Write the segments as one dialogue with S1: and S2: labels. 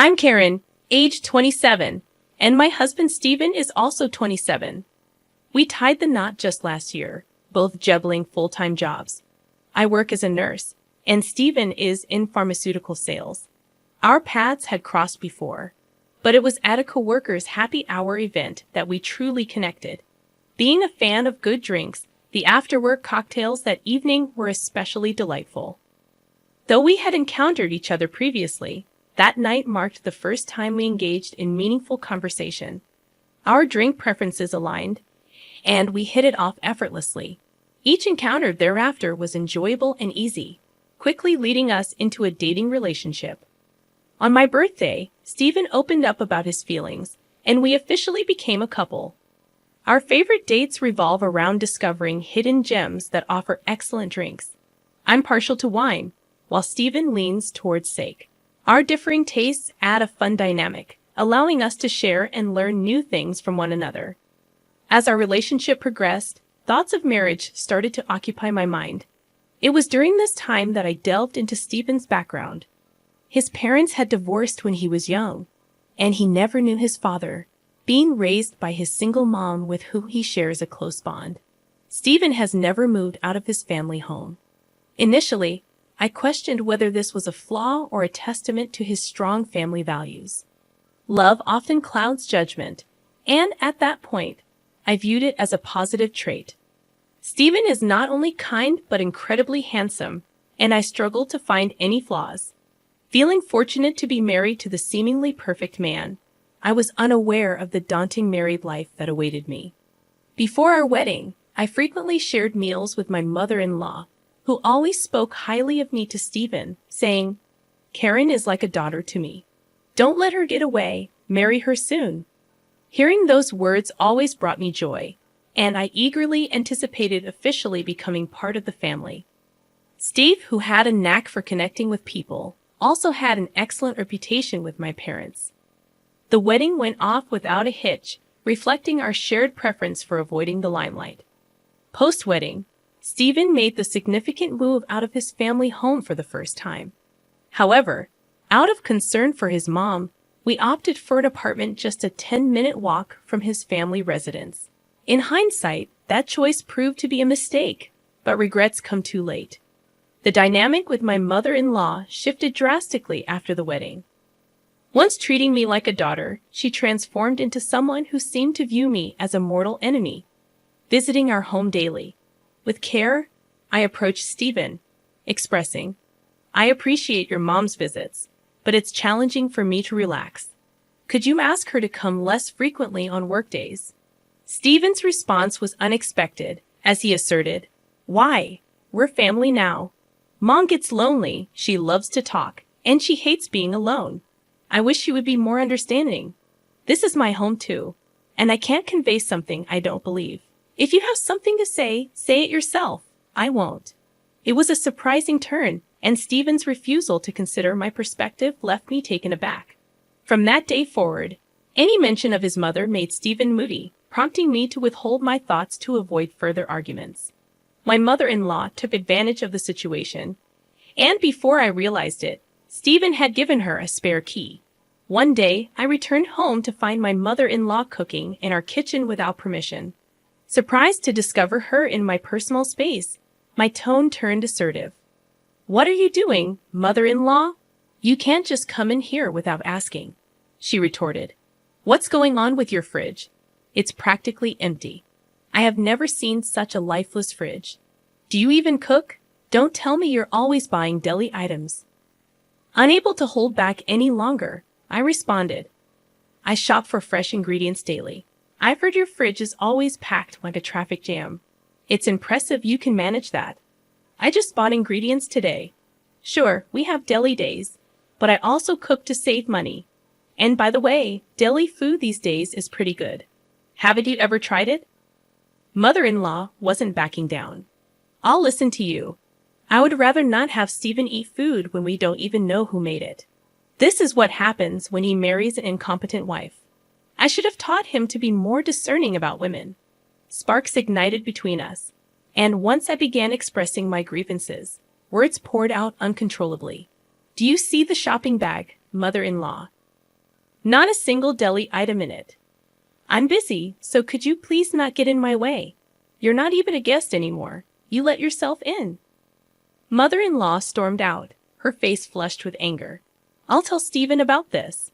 S1: I'm Karen, age 27, and my husband Stephen is also 27. We tied the knot just last year, both juggling full-time jobs. I work as a nurse, and Stephen is in pharmaceutical sales. Our paths had crossed before, but it was at a coworker's happy hour event that we truly connected. Being a fan of good drinks, the after-work cocktails that evening were especially delightful. Though we had encountered each other previously, that night marked the first time we engaged in meaningful conversation. Our drink preferences aligned, and we hit it off effortlessly. Each encounter thereafter was enjoyable and easy, quickly leading us into a dating relationship. On my birthday, Stephen opened up about his feelings, and we officially became a couple. Our favorite dates revolve around discovering hidden gems that offer excellent drinks. I'm partial to wine, while Stephen leans towards sake. Our differing tastes add a fun dynamic, allowing us to share and learn new things from one another. As our relationship progressed, thoughts of marriage started to occupy my mind. It was during this time that I delved into Stephen's background. His parents had divorced when he was young, and he never knew his father, being raised by his single mom with whom he shares a close bond. Stephen has never moved out of his family home. Initially, I questioned whether this was a flaw or a testament to his strong family values. Love often clouds judgment, and at that point, I viewed it as a positive trait. Stephen is not only kind but incredibly handsome, and I struggled to find any flaws. Feeling fortunate to be married to the seemingly perfect man, I was unaware of the daunting married life that awaited me. Before our wedding, I frequently shared meals with my mother-in-law, who always spoke highly of me to Stephen, saying, "Karen is like a daughter to me. Don't let her get away, marry her soon." Hearing those words always brought me joy, and I eagerly anticipated officially becoming part of the family. Steve, who had a knack for connecting with people, also had an excellent reputation with my parents. The wedding went off without a hitch, reflecting our shared preference for avoiding the limelight. Post-wedding, Stephen made the significant move out of his family home for the first time. However, out of concern for his mom, we opted for an apartment just a 10-minute walk from his family residence. In hindsight, that choice proved to be a mistake, but regrets come too late. The dynamic with my mother-in-law shifted drastically after the wedding. Once treating me like a daughter, she transformed into someone who seemed to view me as a mortal enemy, visiting our home daily. With care, I approached Stephen, expressing, "I appreciate your mom's visits, but it's challenging for me to relax. Could you ask her to come less frequently on workdays?" Stephen's response was unexpected, as he asserted, "Why? We're family now. Mom gets lonely, she loves to talk, and she hates being alone. I wish she would be more understanding. This is my home too, and I can't convey something I don't believe. If you have something to say it yourself. I won't." It was a surprising turn, and Stephen's refusal to consider my perspective left me taken aback. From that day forward, any mention of his mother made Stephen moody, prompting me to withhold my thoughts to avoid further arguments. My mother-in-law took advantage of the situation, and before I realized it, Stephen had given her a spare key. One day, I returned home to find my mother-in-law cooking in our kitchen without permission. Surprised to discover her in my personal space, my tone turned assertive. "What are you doing, mother-in-law? You can't just come in here without asking," she retorted. "What's going on with your fridge? It's practically empty. I have never seen such a lifeless fridge. Do you even cook? Don't tell me you're always buying deli items." Unable to hold back any longer, I responded, "I shop for fresh ingredients daily. I've heard your fridge is always packed like a traffic jam. It's impressive you can manage that. I just bought ingredients today. Sure, we have deli days, but I also cook to save money. And by the way, deli food these days is pretty good. Haven't you ever tried it?" Mother-in-law wasn't backing down. "I'll listen to you. I would rather not have Stephen eat food when we don't even know who made it. This is what happens when he marries an incompetent wife. I should have taught him to be more discerning about women." Sparks ignited between us, and once I began expressing my grievances, words poured out uncontrollably. "Do you see the shopping bag, mother-in-law? Not a single deli item in it. I'm busy, so could you please not get in my way? You're not even a guest anymore. You let yourself in. Mother-in-law stormed out, her face flushed with anger. I'll tell Stephen about this.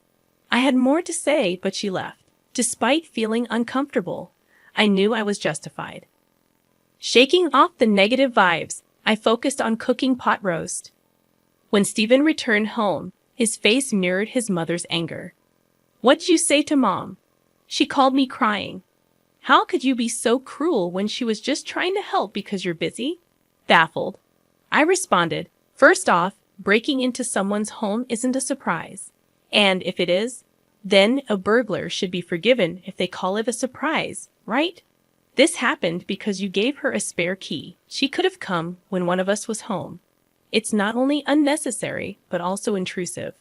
S1: I had more to say, but she left. Despite feeling uncomfortable, I knew I was justified. Shaking off the negative vibes, I focused on cooking pot roast. When Stephen returned home, his face mirrored his mother's anger. What'd you say to Mom? She called me crying. How could you be so cruel when she was just trying to help because you're busy? Baffled, I responded, first off, breaking into someone's home isn't a surprise. And if it is, then a burglar should be forgiven if they call it a surprise, right? This happened because you gave her a spare key. She could have come when one of us was home. It's not only unnecessary, but also intrusive.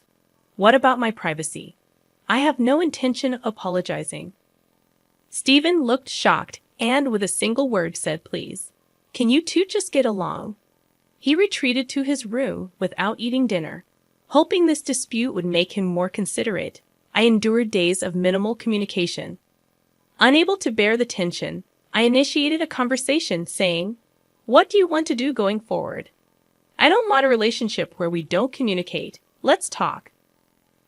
S1: What about my privacy? I have no intention of apologizing. Stephen looked shocked and with a single word said, please. Can you two just get along? He retreated to his room without eating dinner. Hoping this dispute would make him more considerate, I endured days of minimal communication. Unable to bear the tension, I initiated a conversation saying, what do you want to do going forward? I don't want a relationship where we don't communicate. Let's talk.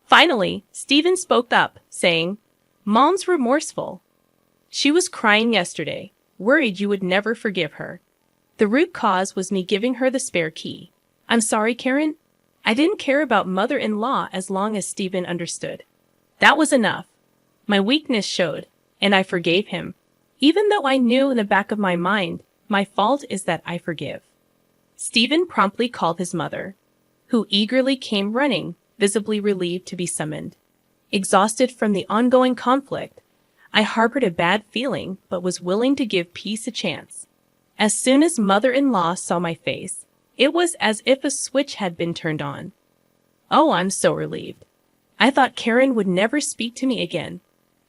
S1: Finally, Stephen spoke up, saying, Mom's remorseful. She was crying yesterday, worried you would never forgive her. The root cause was me giving her the spare key. I'm sorry, Karen. I didn't care about mother-in-law as long as Stephen understood. That was enough. My weakness showed, and I forgave him. Even though I knew in the back of my mind, my fault is that I forgive. Stephen promptly called his mother, who eagerly came running, visibly relieved to be summoned. Exhausted from the ongoing conflict, I harbored a bad feeling but was willing to give peace a chance. As soon as mother-in-law saw my face, it was as if a switch had been turned on. Oh, I'm so relieved. I thought Karen would never speak to me again.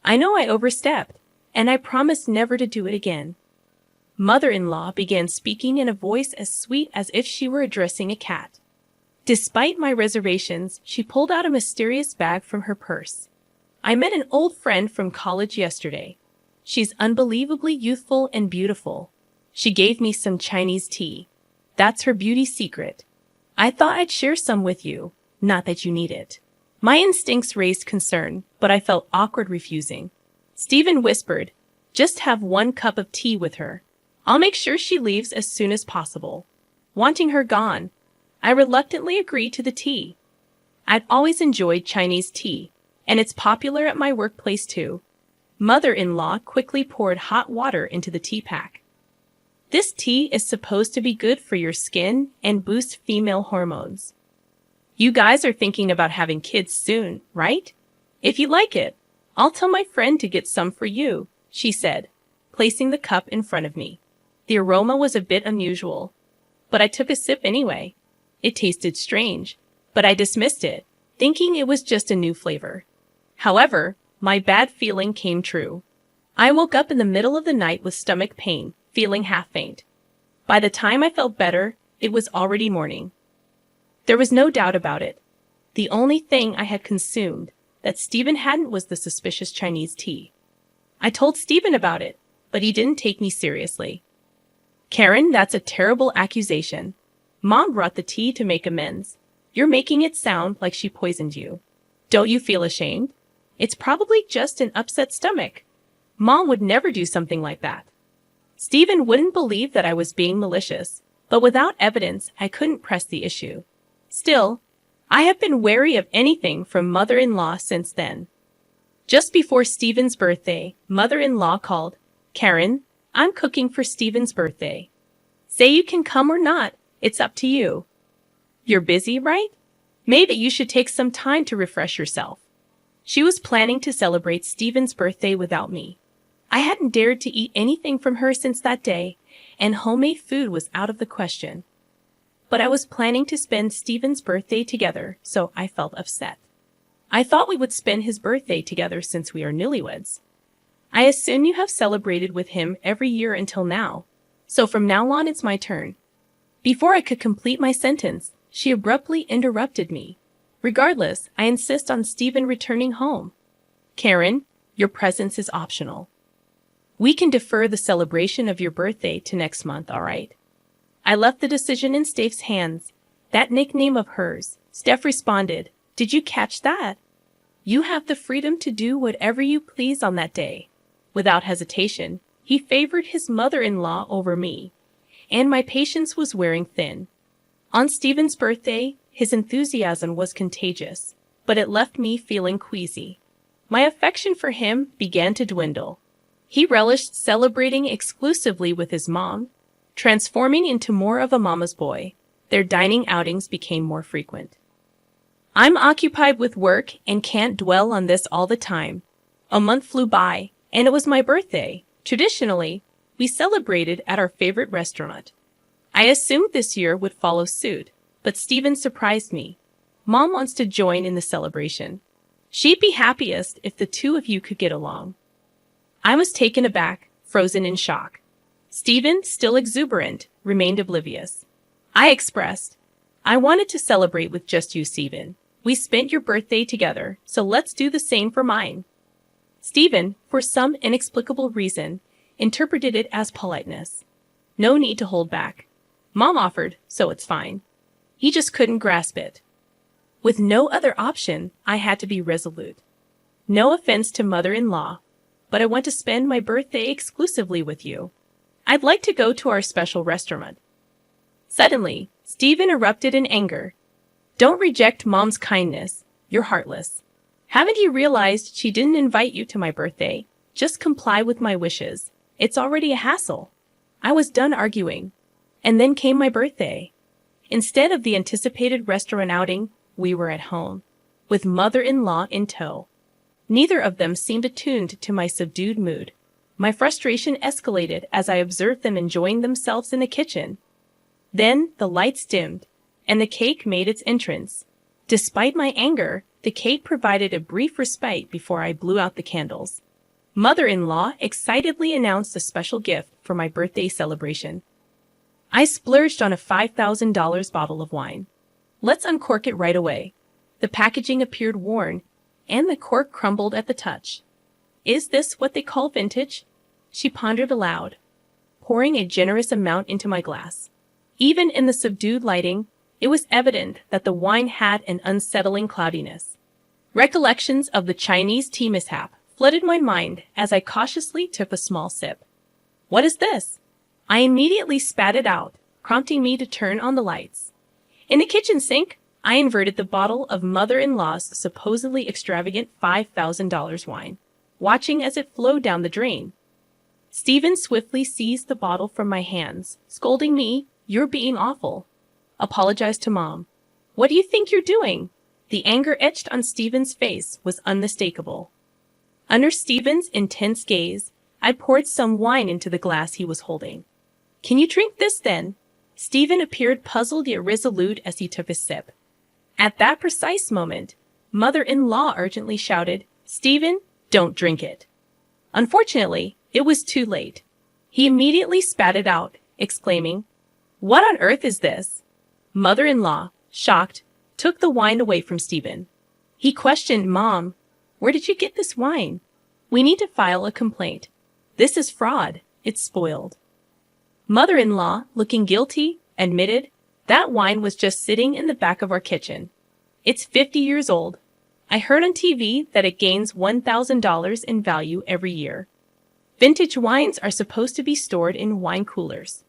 S1: I know I overstepped, and I promised never to do it again. Mother-in-law began speaking in a voice as sweet as if she were addressing a cat. Despite my reservations, she pulled out a mysterious bag from her purse. I met an old friend from college yesterday. She's unbelievably youthful and beautiful. She gave me some Chinese tea. That's her beauty secret. I thought I'd share some with you, not that you need it. My instincts raised concern, but I felt awkward refusing. Stephen whispered, just have 1 cup of tea with her. I'll make sure she leaves as soon as possible. Wanting her gone, I reluctantly agreed to the tea. I'd always enjoyed Chinese tea, and it's popular at my workplace too. Mother-in-law quickly poured hot water into the tea pack. This tea is supposed to be good for your skin and boost female hormones. You guys are thinking about having kids soon, right? If you like it, I'll tell my friend to get some for you, she said, placing the cup in front of me. The aroma was a bit unusual, but I took a sip anyway. It tasted strange, but I dismissed it, thinking it was just a new flavor. However, my bad feeling came true. I woke up in the middle of the night with stomach pain, feeling half faint. By the time I felt better, it was already morning. There was no doubt about it. The only thing I had consumed that Stephen hadn't was the suspicious Chinese tea. I told Stephen about it, but he didn't take me seriously. Karen, that's a terrible accusation. Mom brought the tea to make amends. You're making it sound like she poisoned you. Don't you feel ashamed? It's probably just an upset stomach. Mom would never do something like that. Stephen wouldn't believe that I was being malicious, but without evidence, I couldn't press the issue. Still, I have been wary of anything from mother-in-law since then. Just before Stephen's birthday, mother-in-law called. Karen, I'm cooking for Stephen's birthday. Say you can come or not, it's up to you. You're busy, right? Maybe you should take some time to refresh yourself. She was planning to celebrate Stephen's birthday without me. I hadn't dared to eat anything from her since that day, and homemade food was out of the question. But I was planning to spend Stephen's birthday together, so I felt upset. I thought we would spend his birthday together since we are newlyweds. I assume you have celebrated with him every year until now, so from now on it's my turn. Before I could complete my sentence, she abruptly interrupted me. Regardless, I insist on Stephen returning home. Karen, your presence is optional. We can defer the celebration of your birthday to next month, all right? I left the decision in Steph's hands. That nickname of hers. Steph responded, "Did you catch that? You have the freedom to do whatever you please on that day." Without hesitation, he favored his mother-in-law over me, and my patience was wearing thin. On Stephen's birthday, his enthusiasm was contagious, but it left me feeling queasy. My affection for him began to dwindle. He relished celebrating exclusively with his mom, transforming into more of a mama's boy. Their dining outings became more frequent. I'm occupied with work and can't dwell on this all the time. A month flew by, and it was my birthday. Traditionally, we celebrated at our favorite restaurant. I assumed this year would follow suit, but Stephen surprised me. Mom wants to join in the celebration. She'd be happiest if the two of you could get along. I was taken aback, frozen in shock. Stephen, still exuberant, remained oblivious. I expressed, "I wanted to celebrate with just you, Stephen. We spent your birthday together, so let's do the same for mine." Stephen, for some inexplicable reason, interpreted it as politeness. No need to hold back. Mom offered, so it's fine. He just couldn't grasp it. With no other option, I had to be resolute. No offense to mother-in-law, but I want to spend my birthday exclusively with you. I'd like to go to our special restaurant. Suddenly, Stephen erupted in anger. "Don't reject Mom's kindness. You're heartless. Haven't you realized she didn't invite you to my birthday? Just comply with my wishes. It's already a hassle." I was done arguing. And then came my birthday. Instead of the anticipated restaurant outing, we were at home, with mother-in-law in tow. Neither of them seemed attuned to my subdued mood. My frustration escalated as I observed them enjoying themselves in the kitchen. Then the lights dimmed, and the cake made its entrance. Despite my anger, the cake provided a brief respite before I blew out the candles. Mother-in-law excitedly announced a special gift for my birthday celebration. I splurged on a $5,000 bottle of wine. "Let's uncork it right away." The packaging appeared worn, and the cork crumbled at the touch. "Is this what they call vintage?" She pondered aloud, pouring a generous amount into my glass. Even in the subdued lighting, it was evident that the wine had an unsettling cloudiness. Recollections of the Chinese tea mishap flooded my mind as I cautiously took a small sip. "What is this?" I immediately spat it out, prompting me to turn on the lights. In the kitchen sink, I inverted the bottle of mother-in-law's supposedly extravagant $5,000 wine, watching as it flowed down the drain. Stephen swiftly seized the bottle from my hands, scolding me, "You're being awful." Apologized to Mom. "What do you think you're doing?" The anger etched on Stephen's face was unmistakable. Under Stephen's intense gaze, I poured some wine into the glass he was holding. "Can you drink this then?" Stephen appeared puzzled yet resolute as he took a sip. At that precise moment, mother-in-law urgently shouted, "Stephen, don't drink it." Unfortunately, it was too late. He immediately spat it out, exclaiming, "What on earth is this?" Mother-in-law, shocked, took the wine away from Stephen. He questioned, "Mom, where did you get this wine? We need to file a complaint. This is fraud. It's spoiled." Mother-in-law, looking guilty, admitted, "That wine was just sitting in the back of our kitchen. It's 50 years old. I heard on TV that it gains $1,000 in value every year. Vintage wines are supposed to be stored in wine coolers."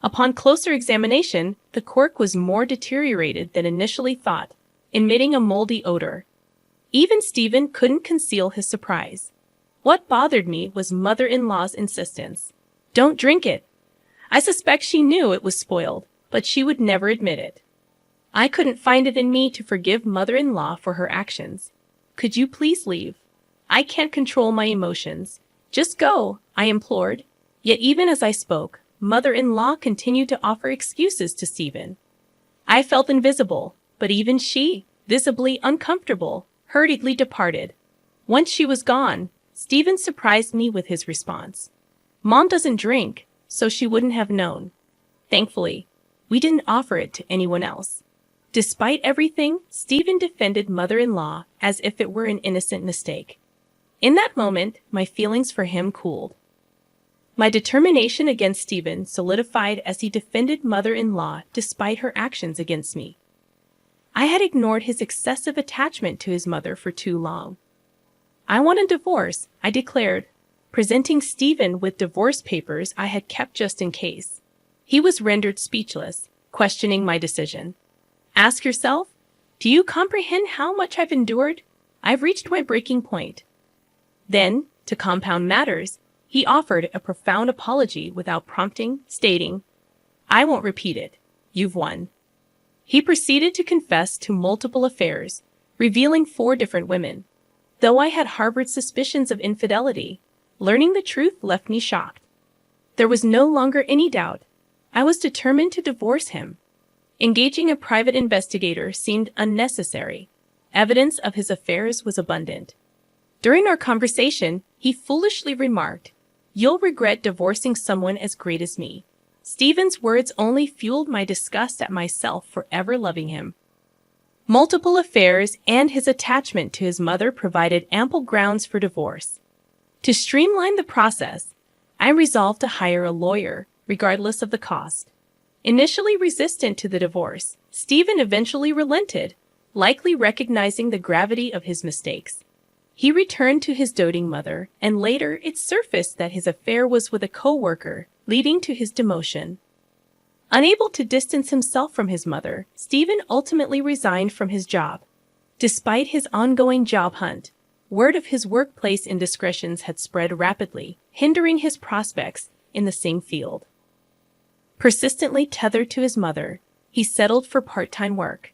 S1: Upon closer examination, the cork was more deteriorated than initially thought, emitting a moldy odor. Even Stephen couldn't conceal his surprise. What bothered me was mother-in-law's insistence. "Don't drink it." I suspect she knew it was spoiled, but she would never admit it. I couldn't find it in me to forgive mother-in-law for her actions. "Could you please leave? I can't control my emotions. Just go," I implored. Yet even as I spoke, mother-in-law continued to offer excuses to Stephen. I felt invisible, but even she, visibly uncomfortable, hurriedly departed. Once she was gone, Stephen surprised me with his response. "Mom doesn't drink, so she wouldn't have known." Thankfully, we didn't offer it to anyone else. Despite everything, Stephen defended mother-in-law as if it were an innocent mistake. In that moment, my feelings for him cooled. My determination against Stephen solidified as he defended mother-in-law despite her actions against me. I had ignored his excessive attachment to his mother for too long. I want a divorce, I declared, presenting Stephen with divorce papers I had kept just in case. He was rendered speechless, questioning my decision. Ask yourself, do you comprehend how much I've endured? I've reached my breaking point. Then, to compound matters, he offered a profound apology without prompting, stating, I won't repeat it. You've won. He proceeded to confess to multiple affairs, revealing 4 different women. Though I had harbored suspicions of infidelity, learning the truth left me shocked. There was no longer any doubt. I was determined to divorce him. Engaging a private investigator seemed unnecessary. Evidence of his affairs was abundant. During our conversation, he foolishly remarked, You'll regret divorcing someone as great as me. Stephen's words only fueled my disgust at myself for ever loving him. Multiple affairs and his attachment to his mother provided ample grounds for divorce. To streamline the process, I resolved to hire a lawyer, regardless of the cost. Initially resistant to the divorce, Stephen eventually relented, likely recognizing the gravity of his mistakes. He returned to his doting mother, and later it surfaced that his affair was with a co-worker, leading to his demotion. Unable to distance himself from his mother, Stephen ultimately resigned from his job. Despite his ongoing job hunt, word of his workplace indiscretions had spread rapidly, hindering his prospects in the same field. Persistently tethered to his mother, he settled for part-time work.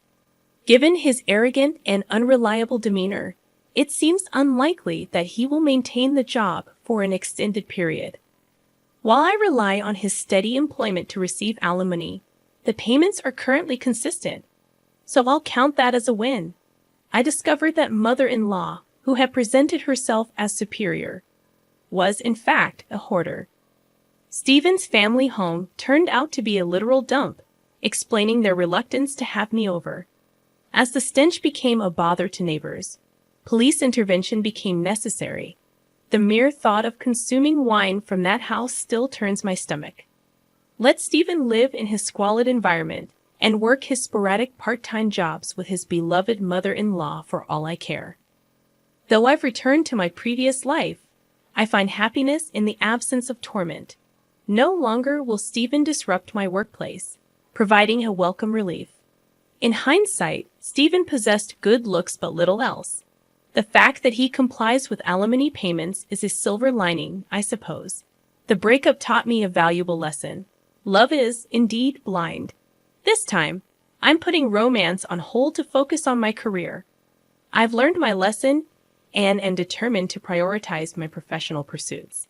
S1: Given his arrogant and unreliable demeanor, it seems unlikely that he will maintain the job for an extended period. While I rely on his steady employment to receive alimony, the payments are currently consistent, so I'll count that as a win. I discovered that mother-in-law, who had presented herself as superior, was in fact a hoarder. Stephen's family home turned out to be a literal dump, explaining their reluctance to have me over. As the stench became a bother to neighbors, police intervention became necessary. The mere thought of consuming wine from that house still turns my stomach. Let Stephen live in his squalid environment and work his sporadic part-time jobs with his beloved mother-in-law for all I care. Though I've returned to my previous life, I find happiness in the absence of torment. No longer will Stephen disrupt my workplace, providing a welcome relief. In hindsight, Stephen possessed good looks but little else. The fact that he complies with alimony payments is a silver lining, I suppose. The breakup taught me a valuable lesson. Love is, indeed, blind. This time, I'm putting romance on hold to focus on my career. I've learned my lesson and am determined to prioritize my professional pursuits.